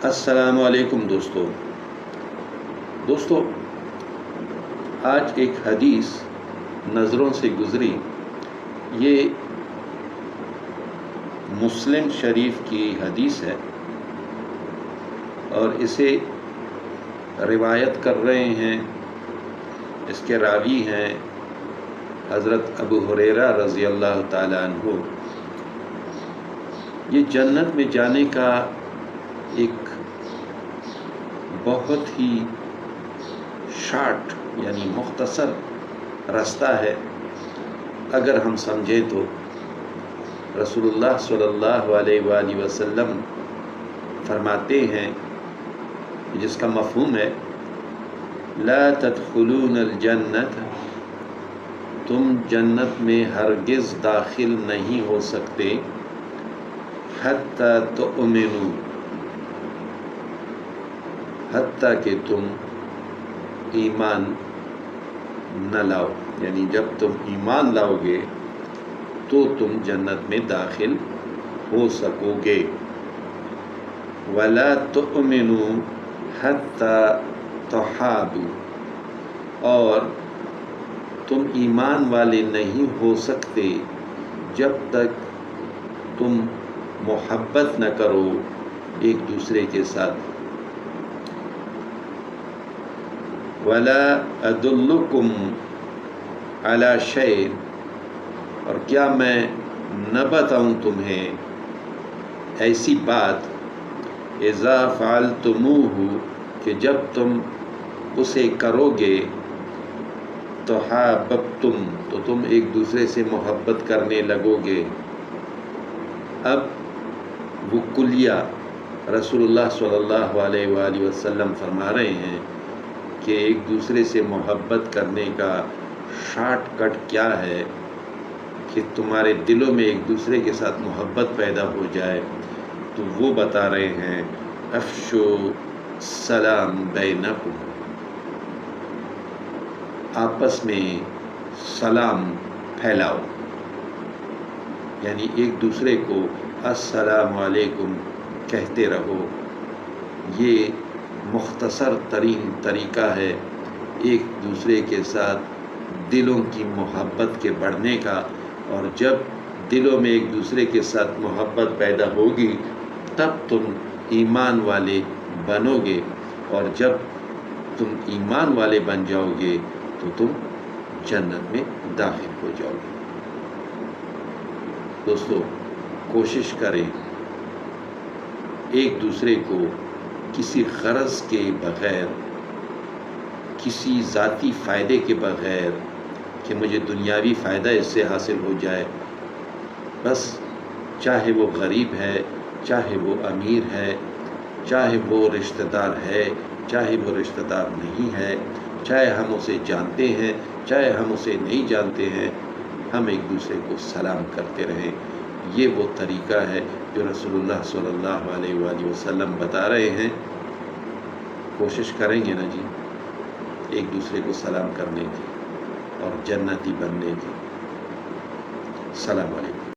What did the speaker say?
السلام علیکم دوستو آج ایک حدیث نظروں سے گزری۔ یہ مسلم شریف کی حدیث ہے اور اسے روایت کر رہے ہیں، اس کے راوی ہیں حضرت ابو ہریرہ رضی اللہ تعالیٰ عنہ۔ یہ جنت میں جانے کا ایک بہت ہی شارٹ یعنی مختصر راستہ ہے اگر ہم سمجھیں تو۔ رسول اللہ صلی اللہ علیہ وآلہ وسلم فرماتے ہیں جس کا مفہوم ہے لا تدخلون الجنت، تم جنت میں ہرگز داخل نہیں ہو سکتے، حتی تؤمنوا، حتیٰ کہ تم ایمان نہ لاؤ، یعنی جب تم ایمان لاؤ گے تو تم جنت میں داخل ہو سکو گے۔ وَلَا تُؤْمِنُوا حَتَّى تَحَابُوا، اور تم ایمان والے نہیں ہو سکتے جب تک تم محبت نہ کرو ایک دوسرے کے ساتھ۔ وَلَا أَدُلُّكُمْ عَلَى شَيْءٍ، اور کیا میں نہ بتاؤں تمہیں ایسی بات اذا فعلتموہ، کہ جب تم اسے کرو گے تحاببتم، تو تم ایک دوسرے سے محبت کرنے لگو گے۔ اب وہ کلیہ رسول اللہ صلی اللہ علیہ وآلہ وسلم فرما رہے ہیں کہ ایک دوسرے سے محبت کرنے کا شارٹ کٹ کیا ہے کہ تمہارے دلوں میں ایک دوسرے کے ساتھ محبت پیدا ہو جائے، تو وہ بتا رہے ہیں افشو السلام بینکم، آپس میں سلام پھیلاؤ، یعنی ایک دوسرے کو السلام علیکم کہتے رہو۔ یہ مختصر ترین طریقہ ہے ایک دوسرے کے ساتھ دلوں کی محبت کے بڑھنے کا، اور جب دلوں میں ایک دوسرے کے ساتھ محبت پیدا ہوگی تب تم ایمان والے بنو گے، اور جب تم ایمان والے بن جاؤ گے تو تم جنت میں داخل ہو جاؤ گے۔ دوستو کوشش کریں ایک دوسرے کو کسی غرض کے بغیر، کسی ذاتی فائدے کے بغیر کہ مجھے دنیاوی فائدہ اس سے حاصل ہو جائے، بس چاہے وہ غریب ہے، چاہے وہ امیر ہے، چاہے وہ رشتہ دار ہے، چاہے وہ رشتہ دار نہیں ہے، چاہے ہم اسے جانتے ہیں، چاہے ہم اسے نہیں جانتے ہیں، ہم ایک دوسرے کو سلام کرتے رہیں۔ یہ وہ طریقہ ہے جو رسول اللہ صلی اللہ علیہ وآلہ وسلم بتا رہے ہیں۔ کوشش کریں گے نا جی ایک دوسرے کو سلام کرنے کی اور جنتی بننے کی۔ السلام علیکم۔